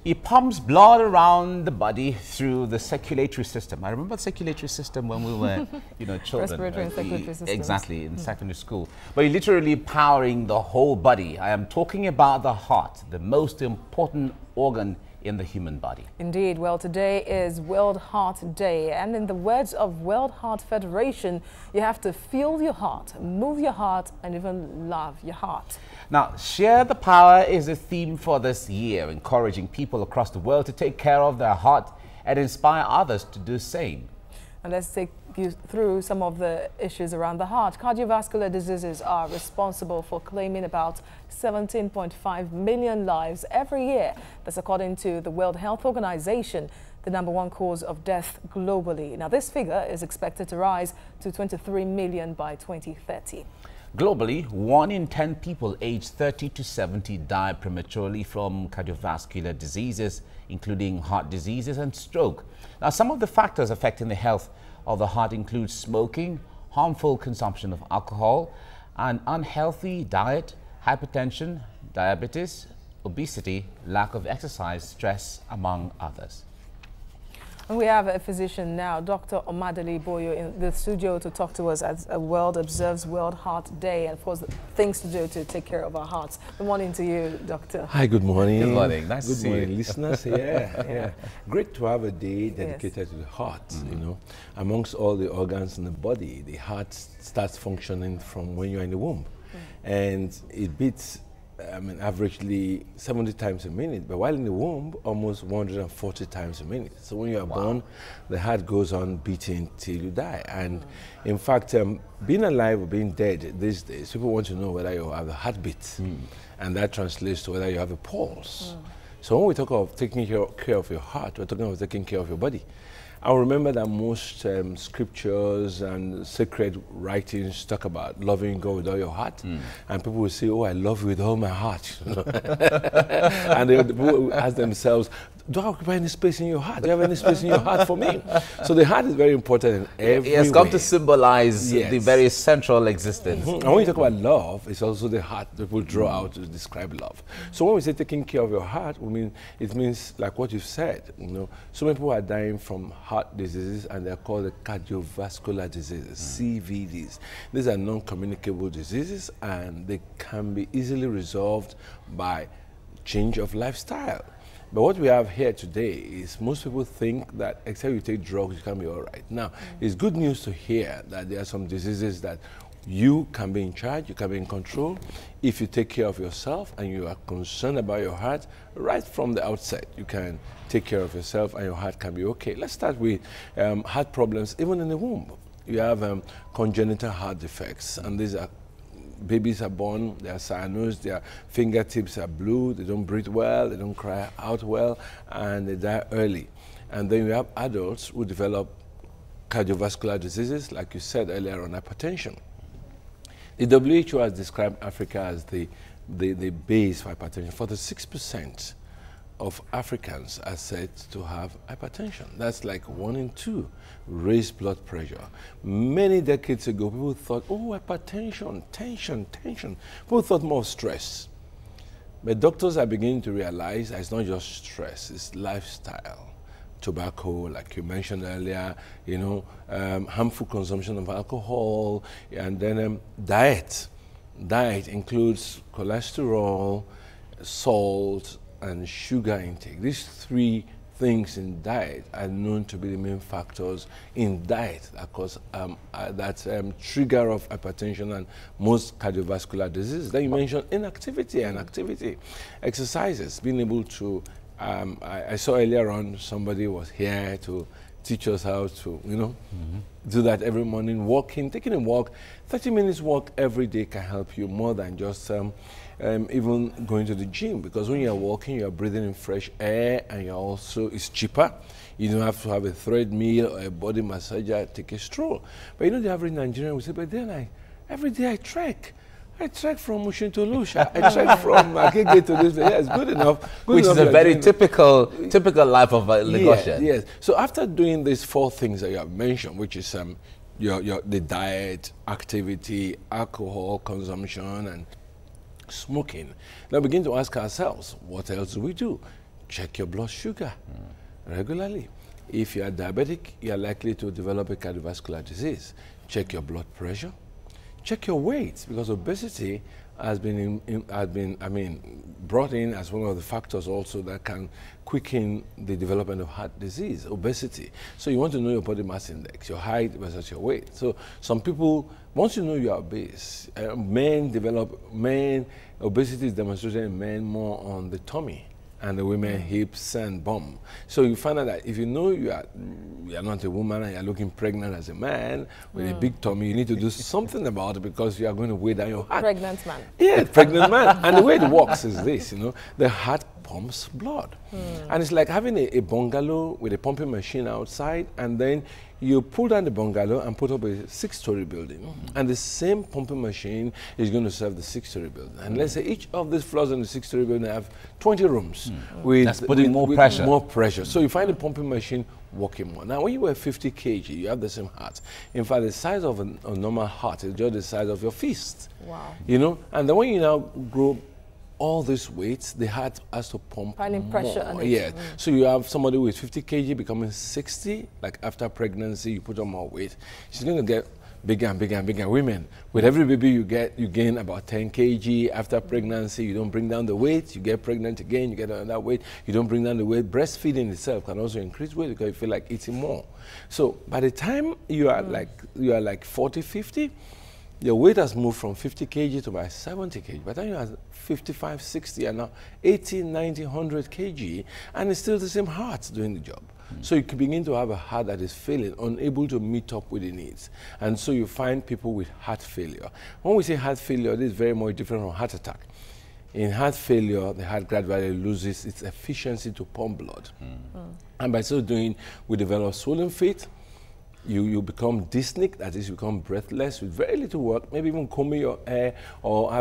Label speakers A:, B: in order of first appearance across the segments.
A: It pumps blood around the body through the circulatory system. I remember the circulatory system when we were, children.
B: Respiratory and circulatory systems.
A: Exactly, in secondary school. But you're literally powering the whole body. I am talking about the heart, the most important organ in the human body.
B: Indeed. Well, today is World Heart Day, and in the words of World Heart Federation, you have to feel your heart, move your heart, and even love your heart.
A: Now, Share the Power is the theme for this year, encouraging people across the world to take care of their heart and inspire others to do the same.
B: And let's take you through some of the issues around the heart. Cardiovascular diseases are responsible for claiming about 17.5 million lives every year. That's according to the World Health Organization, the #1 cause of death globally. Now, this figure is expected to rise to 23 million by 2030.
A: Globally, 1 in 10 people aged 30 to 70 die prematurely from cardiovascular diseases, including heart diseases and stroke. Now, some of the factors affecting the health of the heart include smoking, harmful consumption of alcohol, an unhealthy diet, hypertension, diabetes, obesity, lack of exercise, stress, among others.
B: And we have a physician now, Dr. Omadele Boyo, in the studio to talk to us as the world observes World Heart Day, and of course, things to do to take care of our hearts. Good morning to you, Doctor.
C: Hi, good morning.
A: Good morning. Nice to see you.
C: Good morning, listeners. Yeah. Great to have a day dedicated to the heart. Amongst all the organs in the body, the heart starts functioning from when you're in the womb, and it beats averagely 70 times a minute, but while in the womb, almost 140 times a minute. So when you are born, the heart goes on beating till you die. And in fact, being alive or being dead these days, people want to know whether you have a heartbeat, and that translates to whether you have a pulse. So when we talk of taking care of your heart, we're talking about taking care of your body. I remember that most scriptures and sacred writings talk about loving God with all your heart. And people will say, oh, I love you with all my heart. And they will ask themselves, do I occupy any space in your heart? Do you have any space in your heart for me? So the heart is very important in every way.
A: It has come to symbolize the very central existence.
C: And when you talk about love, it's also the heart that people draw out to describe love. So when we say taking care of your heart, it means like what you've said. So many people are dying from heart diseases, and they're called the cardiovascular diseases, CVDs. These are non-communicable diseases, and they can be easily resolved by change of lifestyle. But what we have here today is most people think that except you take drugs, you can be all right. Now, it's good news to hear that there are some diseases that you can be in charge, you can be in control if you take care of yourself and you are concerned about your heart right from the outset. You can take care of yourself and your heart can be okay. Let's start with heart problems even in the womb. You have congenital heart defects, and these are babies are born, they are cyanosed, their fingertips are blue, they don't breathe well, they don't cry out well, and they die early. And then you have adults who develop cardiovascular diseases, like you said earlier on, hypertension. The WHO has described Africa as the base for hypertension. 46% of Africans are said to have hypertension. That's like 1 in 2 raised blood pressure. Many decades ago, people thought, oh, hypertension, tension. People thought more of stress. But doctors are beginning to realize that it's not just stress, it's lifestyle. Tobacco, like you mentioned earlier, harmful consumption of alcohol, and then diet. Diet includes cholesterol, salt, and sugar intake. These 3 things in diet are known to be the main factors in diet that cause trigger of hypertension and most cardiovascular diseases. Then you mentioned inactivity and activity, exercises, being able to. I saw earlier on somebody was here to teach us how to, do that every morning. Walking, taking a walk, 30 minutes walk every day can help you more than just even going to the gym, because when you're walking, you're breathing in fresh air, and it's cheaper. You don't have to have a treadmill or a body massager, take a stroll. But the average Nigerian will say, but then every day I trek. I trek from Mushin to Lusha. I trek from Akeke to this. Yeah, it's good enough.
A: Which is a very typical life of a Lagosian.
C: Yes. So after doing these 4 things that you have mentioned, which is the diet, activity, alcohol consumption, and smoking, now begin to ask ourselves, what else do we do check your blood sugar regularly. If you are diabetic, you are likely to develop a cardiovascular disease. Check your blood pressure. Check your weight, because obesity has been, brought in as one of the factors also that can quicken the development of heart disease, obesity. So you want to know your body mass index, your height versus your weight. So some people, once you know you are obese, obesity is demonstrated in men more on the tummy, and the women hips and bum. So you find out that if you know you are not a woman and you're looking pregnant as a man with a big tummy, you need to do something about it, because you are going to weigh down your heart.
B: Pregnant man.
C: Yeah, pregnant man. And the way it works is this, the heart pumps blood. And it's like having a bungalow with a pumping machine outside, and then you pull down the bungalow and put up a 6-story building. And the same pumping machine is going to serve the 6-story building. And let's say each of these floors in the 6-story building have 20 rooms.
A: That's putting more pressure.
C: More pressure. So you find the pumping machine working more. Now, when you weigh 50 kg, you have the same heart. In fact, the size of a normal heart is just the size of your fist.
B: Wow.
C: And then when you now grow all this weight, the heart has to pump
B: Piling pressure on it.
C: Yeah. So you have somebody with 50 kg becoming 60, like after pregnancy, you put on more weight. She's going to get bigger and bigger and bigger. Women, with every baby you gain about 10 kg. After pregnancy, you don't bring down the weight. You get pregnant again, you get another weight. You don't bring down the weight. Breastfeeding itself can also increase weight because you feel like eating more. So by the time you are like 40, 50, your weight has moved from 50 kg to about 70 kg. By the time you are 55, 60, and now 80, 90, 100 kg, and it's still the same heart doing the job. So you can begin to have a heart that is failing, unable to meet up with the needs. And so you find people with heart failure. When we say heart failure, this is very much different from heart attack. In heart failure, the heart gradually loses its efficiency to pump blood. And by so doing, we develop swollen feet. You become dyspneic, that is, you become breathless with very little work, maybe even combing your hair or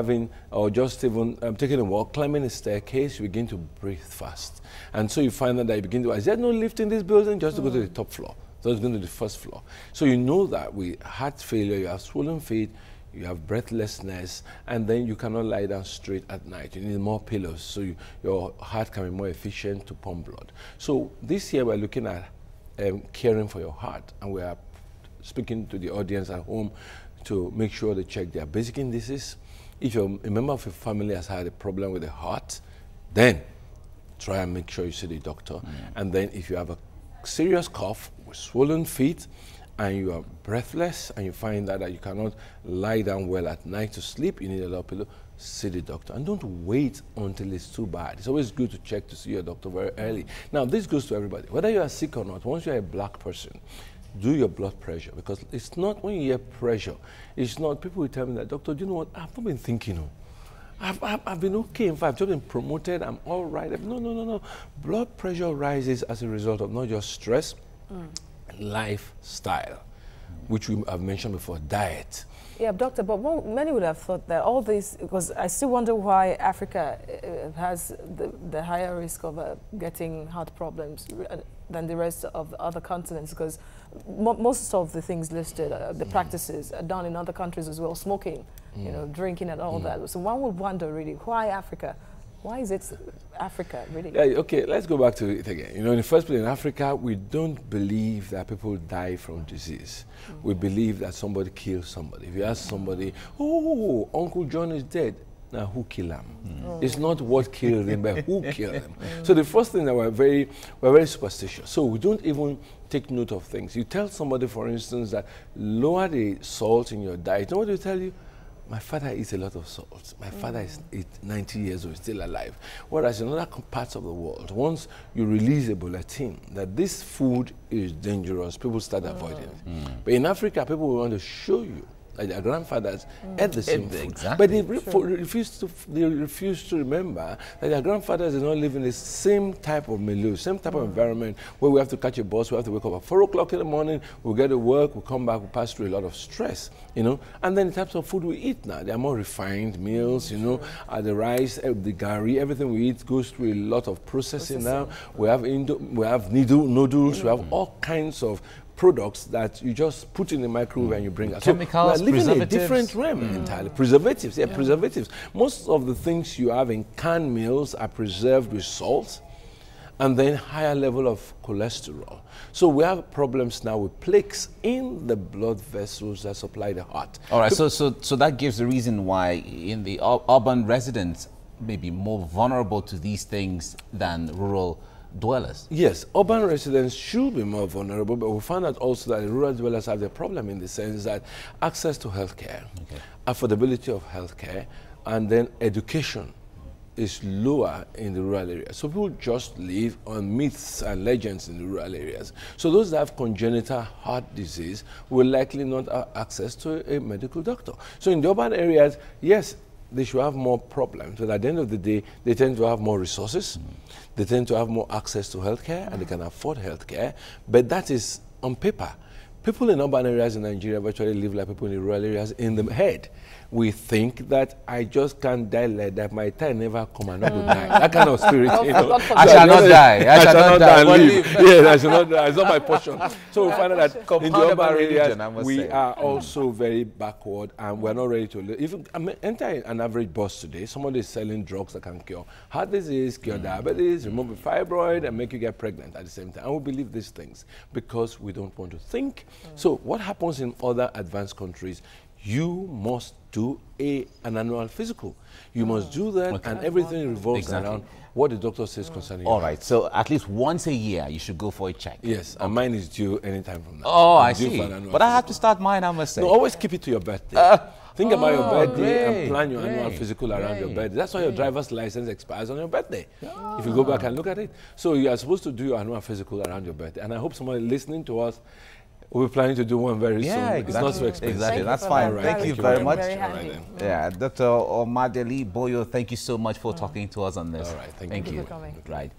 C: just even taking a walk, climbing a staircase, you begin to breathe fast. And so you find that you begin to, is there no lift in this building? Just to go to the top floor. So it's going to the first floor. So you know that with heart failure, you have swollen feet, you have breathlessness, and then you cannot lie down straight at night. You need more pillows so your heart can be more efficient to pump blood. So this year we're looking at caring for your heart, and we are speaking to the audience at home to make sure they check their basic indices. If a member of your family has had a problem with the heart, then try and make sure you see the doctor. And then if you have a serious cough with swollen feet and you are breathless and you find that you cannot lie down well at night to sleep, you need a little pillow, see the doctor. And don't wait until it's too bad. It's always good to check to see your doctor very early. Now, this goes to everybody. Whether you are sick or not, once you are a black person, do your blood pressure, because it's not, when you hear pressure, it's not, people will tell me that, doctor, do you know what, I've not been thinking, I've been okay, in fact, I've just been promoted, I'm all right. No. Blood pressure rises as a result of not just stress, lifestyle, which we have mentioned before, diet.
B: Yeah, doctor, but many would have thought that all these, because I still wonder why Africa has the higher risk of getting heart problems than the rest of the other continents, because most of the things listed, the practices are done in other countries as well, smoking, drinking and all that. So one would wonder really, why Africa? Why is it Africa, really?
C: Yeah, okay, let's go back to it again. In the first place, in Africa, we don't believe that people die from disease. We believe that somebody kills somebody. If you ask somebody, oh, Uncle John is dead. Now, who killed him? It's not what killed him, but who killed him. So the first thing that we're very superstitious. So we don't even take note of things. You tell somebody, for instance, that lower the salt in your diet. You know what they tell you? My father eats a lot of salt. My father is 90 years old, still alive. Whereas in other parts of the world, once you release a bulletin that this food is dangerous, people start avoiding it. But in Africa, people will want to show you that their grandfathers ate the same food.
A: Exactly.
C: But they refuse to remember that their grandfathers did not live in the same type of milieu, same type of environment where we have to catch a bus, we have to wake up at 4 o'clock in the morning, we'll get to work, we'll come back, we'll pass through a lot of stress, And then the types of food we eat now, they are more refined meals, the rice, the gari, everything we eat goes through a lot of processing now. We have noodles, we have all kinds of products that you just put in the microwave and you bring out.
A: Chemicals,
C: so we're living in a different realm entirely. Preservatives, preservatives. Most of the things you have in canned meals are preserved with salt, and then higher level of cholesterol. So we have problems now with plaques in the blood vessels that supply the heart.
A: All right, so that gives the reason why in the urban residents may be more vulnerable to these things than rural dwellers.
C: Yes, urban residents should be more vulnerable, but we found out also that the rural dwellers have the problem in the sense that access to healthcare, affordability of healthcare, and then education is lower in the rural areas. So people just live on myths and legends in the rural areas. So those that have congenital heart disease will likely not have access to a medical doctor. So in the urban areas, yes, they should have more problems, but at the end of the day, they tend to have more resources, they tend to have more access to healthcare, and they can afford healthcare, but that is on paper. People in urban areas in Nigeria virtually live like people in the rural areas in the head. We think that I just can't die like that. My time never come and not go die. That kind of spirit, you know.
A: I shall not die. I shall not die.
C: And live. Yes, I shall not die. It's not my portion. So we find out that in the urban areas, we are also very backward, and we're not ready to live. If enter an average bus today, somebody is selling drugs that can cure heart disease, cure diabetes, remove a fibroid, and make you get pregnant at the same time. And we believe these things because we don't want to think. So what happens in other advanced countries? You must do an annual physical. You must do that, and everything revolves around what the doctor says concerning you.
A: All right, so at least once a year, you should go for a check.
C: Yes, and mine is due anytime from now.
A: Oh, I see. But I have to start mine, I must say.
C: No, always keep it to your birthday. Think about your birthday and plan your annual physical around your birthday. That's why your driver's license expires on your birthday. If you go back and look at it. So you are supposed to do your annual physical around your birthday. And I hope somebody listening to us, we're planning to do one very soon.
A: Exactly.
C: It's not so expensive.
A: Exactly, that's fine. Thank you very much.
B: Yeah,
A: Dr. Omadele Boyo, thank you so much for talking to us on this.
C: All right, thank you.
B: Thank you for coming.
A: Right.